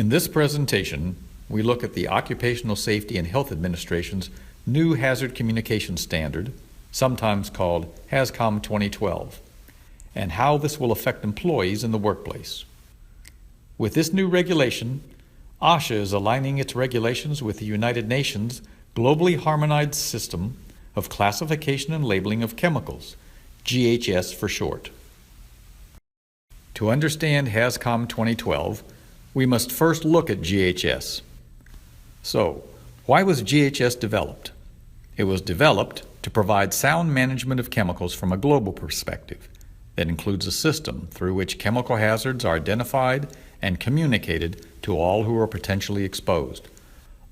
In this presentation, we look at the Occupational Safety and Health Administration's new Hazard Communication Standard, sometimes called Hazcom 2012, and how this will affect employees in the workplace. With this new regulation, OSHA is aligning its regulations with the United Nations Globally Harmonized System of Classification and Labeling of Chemicals, GHS for short. To understand Hazcom 2012, we must first look at GHS. So, why was GHS developed? It was developed to provide sound management of chemicals from a global perspective that includes a system through which chemical hazards are identified and communicated to all who are potentially exposed.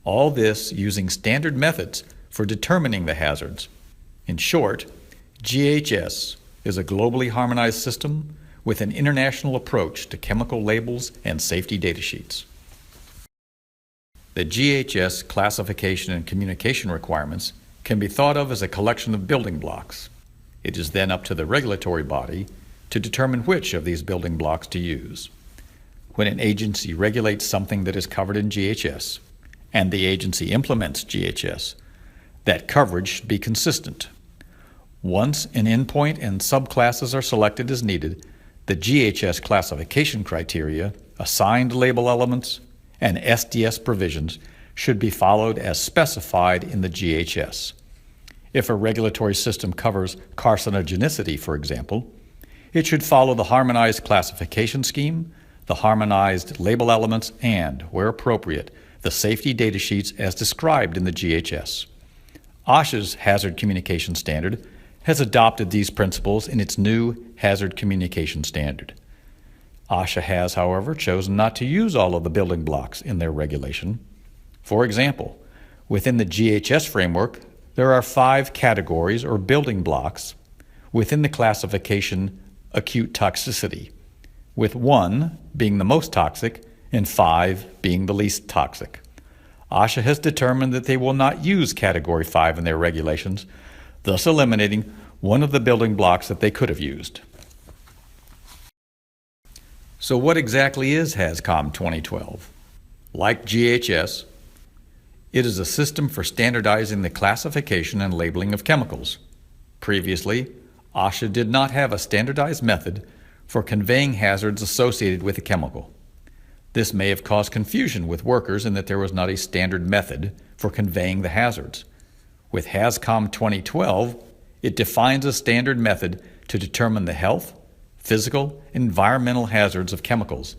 All this using standard methods for determining the hazards. In short, GHS is a globally harmonized system with an international approach to chemical labels and safety data sheets. The GHS classification and communication requirements can be thought of as a collection of building blocks. It is then up to the regulatory body to determine which of these building blocks to use. When an agency regulates something that is covered in GHS, and the agency implements GHS, that coverage should be consistent. Once an endpoint and subclasses are selected as needed, the GHS classification criteria, assigned label elements, and SDS provisions should be followed as specified in the GHS. If a regulatory system covers carcinogenicity, for example, it should follow the harmonized classification scheme, the harmonized label elements, and, where appropriate, the safety data sheets as described in the GHS. OSHA's Hazard Communication Standard has adopted these principles in its new Hazard Communication Standard. OSHA has, however, chosen not to use all of the building blocks in their regulation. For example, within the GHS framework, there are 5 categories or building blocks within the classification acute toxicity, with 1 being the most toxic and 5 being the least toxic. OSHA has determined that they will not use Category 5 in their regulations, thus eliminating one of the building blocks that they could have used. So what exactly is Hazcom 2012? Like GHS, it is a system for standardizing the classification and labeling of chemicals. Previously, OSHA did not have a standardized method for conveying hazards associated with a chemical. This may have caused confusion with workers in that there was not a standard method for conveying the hazards. With Hazcom 2012, it defines a standard method to determine the health, physical, and environmental hazards of chemicals.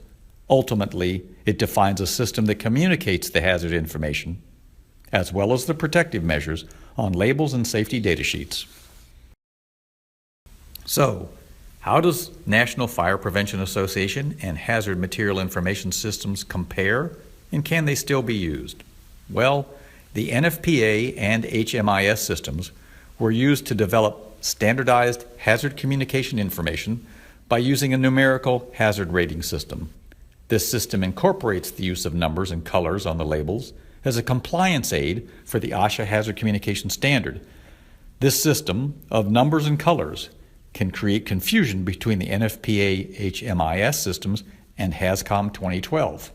Ultimately, it defines a system that communicates the hazard information, as well as the protective measures on labels and safety data sheets. So, how does National Fire Prevention Association and Hazard Material Information Systems compare, and can they still be used? Well, the NFPA and HMIS systems were used to develop standardized hazard communication information by using a numerical hazard rating system. This system incorporates the use of numbers and colors on the labels as a compliance aid for the OSHA Hazard Communication Standard. This system of numbers and colors can create confusion between the NFPA HMIS systems and Hazcom 2012.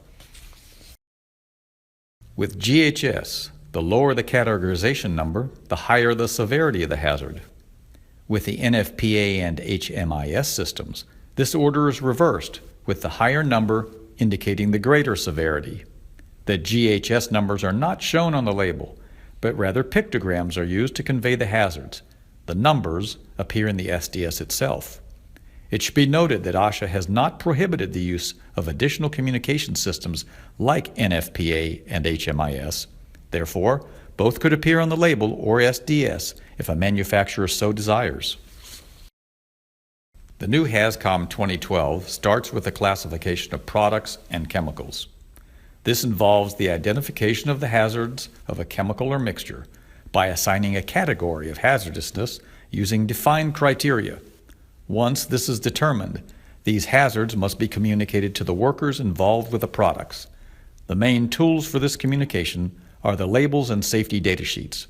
With GHS, the lower the categorization number, the higher the severity of the hazard. With the NFPA and HMIS systems, this order is reversed, with the higher number indicating the greater severity. The GHS numbers are not shown on the label, but rather pictograms are used to convey the hazards. The numbers appear in the SDS itself. It should be noted that OSHA has not prohibited the use of additional communication systems like NFPA and HMIS. Therefore, both could appear on the label or SDS if a manufacturer so desires. The new Hazcom 2012 starts with the classification of products and chemicals. This involves the identification of the hazards of a chemical or mixture by assigning a category of hazardousness using defined criteria. Once this is determined, these hazards must be communicated to the workers involved with the products. The main tools for this communication are the labels and safety data sheets.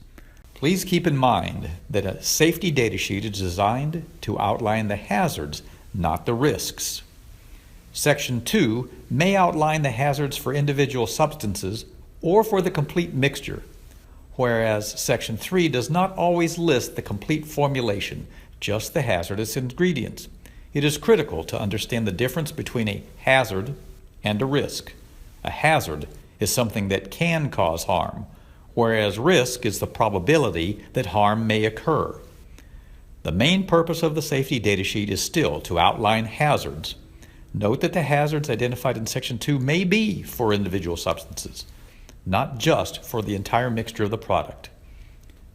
Please keep in mind that a safety data sheet is designed to outline the hazards, not the risks. Section 2 may outline the hazards for individual substances or for the complete mixture, whereas Section 3 does not always list the complete formulation, just the hazardous ingredients. It is critical to understand the difference between a hazard and a risk. A hazard is something that can cause harm, whereas risk is the probability that harm may occur. The main purpose of the safety data sheet is still to outline hazards. Note that the hazards identified in Section 2 may be for individual substances, not just for the entire mixture of the product.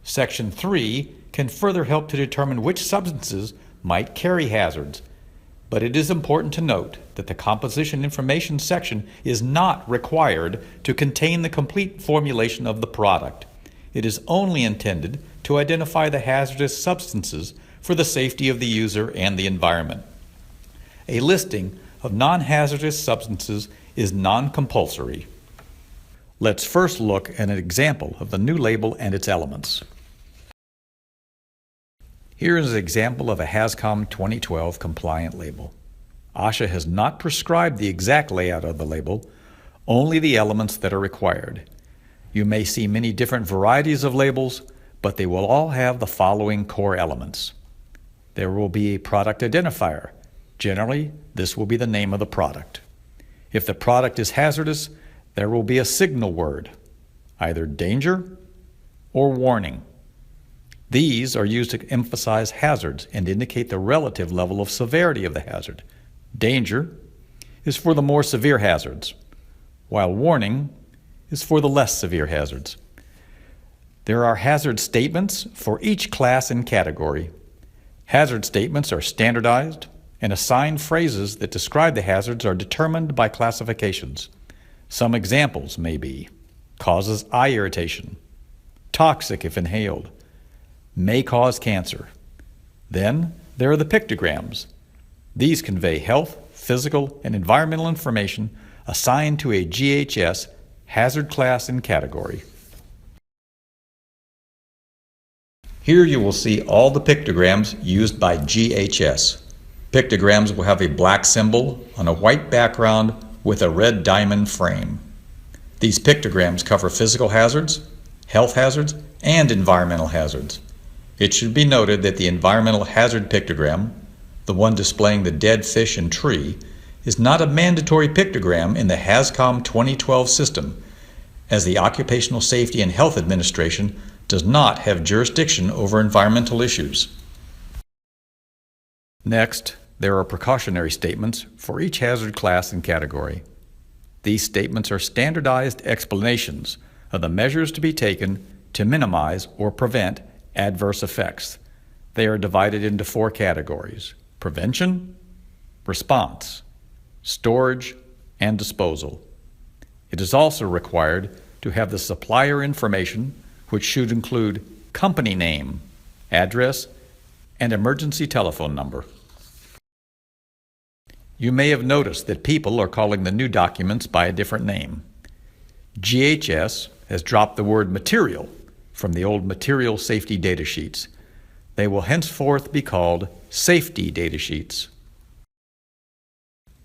Section 3 can further help to determine which substances might carry hazards, but it is important to note that the composition information section is not required to contain the complete formulation of the product. It is only intended to identify the hazardous substances for the safety of the user and the environment. A listing of non-hazardous substances is non-compulsory. Let's first look at an example of the new label and its elements. Here is an example of a Hazcom 2012 compliant label. OSHA has not prescribed the exact layout of the label, only the elements that are required. You may see many different varieties of labels, but they will all have the following core elements. There will be a product identifier. Generally, this will be the name of the product. If the product is hazardous, there will be a signal word, either danger or warning. These are used to emphasize hazards and indicate the relative level of severity of the hazard. Danger is for the more severe hazards, while warning is for the less severe hazards. There are hazard statements for each class and category. Hazard statements are standardized, and assigned phrases that describe the hazards are determined by classifications. Some examples may be: causes eye irritation, toxic if inhaled, may cause cancer. Then there are the pictograms. These convey health, physical, and environmental information assigned to a GHS hazard class and category. Here you will see all the pictograms used by GHS. Pictograms will have a black symbol on a white background with a red diamond frame. These pictograms cover physical hazards, health hazards, and environmental hazards. It should be noted that the environmental hazard pictogram, the one displaying the dead fish and tree, is not a mandatory pictogram in the Hazcom 2012 system, as the Occupational Safety and Health Administration does not have jurisdiction over environmental issues. Next, there are precautionary statements for each hazard class and category. These statements are standardized explanations of the measures to be taken to minimize or prevent adverse effects. They are divided into 4 categories: prevention, response, storage, and disposal. It is also required to have the supplier information, which should include company name, address, and emergency telephone number. You may have noticed that people are calling the new documents by a different name. GHS has dropped the word material from the old material safety data sheets. They will henceforth be called safety data sheets.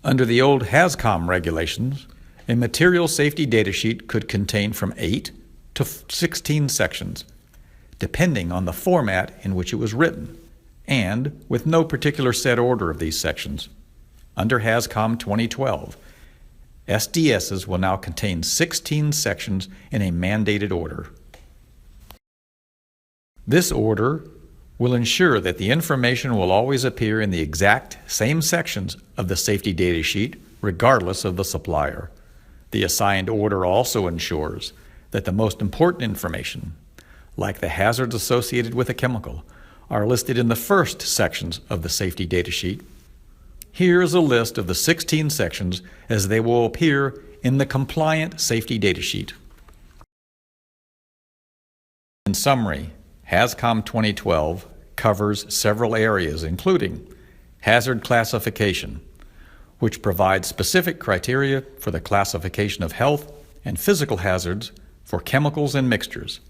Under the old Hazcom regulations, a material safety data sheet could contain from 8 to 16 sections, depending on the format in which it was written, and with no particular set order of these sections. Under Hazcom 2012, SDSs will now contain 16 sections in a mandated order. This order will ensure that the information will always appear in the exact same sections of the safety data sheet, regardless of the supplier. The assigned order also ensures that the most important information, like the hazards associated with a chemical, are listed in the first sections of the safety data sheet. Here is a list of the 16 sections as they will appear in the compliant safety data sheet. In summary, Hazcom 2012 covers several areas, including hazard classification, which provides specific criteria for the classification of health and physical hazards for chemicals and mixtures,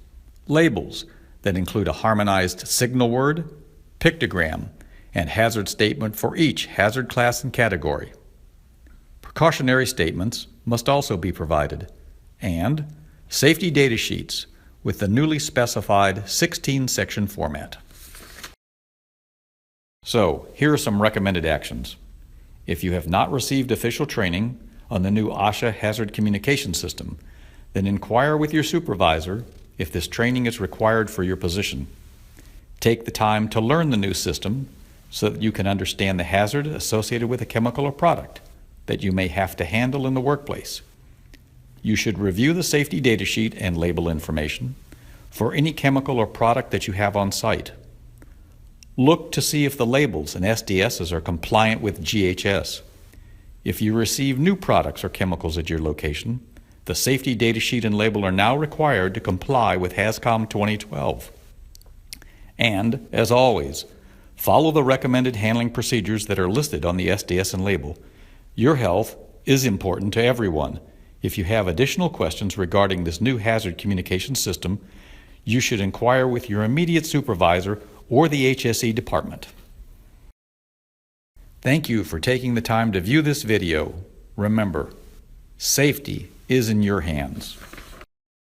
labels that include a harmonized signal word, pictogram, and hazard statement for each hazard class and category, Precautionary statements must also be provided, and safety data sheets with the newly specified 16-section format. So, here are some recommended actions. If you have not received official training on the new OSHA hazard communication system, then inquire with your supervisor if this training is required for your position. Take the time to learn the new system so that you can understand the hazard associated with a chemical or product that you may have to handle in the workplace. You should review the safety data sheet and label information for any chemical or product that you have on site. Look to see if the labels and SDSs are compliant with GHS. If you receive new products or chemicals at your location, the safety data sheet and label are now required to comply with Hazcom 2012. And, as always, follow the recommended handling procedures that are listed on the SDS and label. Your health is important to everyone. If you have additional questions regarding this new hazard communication system, you should inquire with your immediate supervisor or the HSE department. Thank you for taking the time to view this video. Remember, safety is in your hands.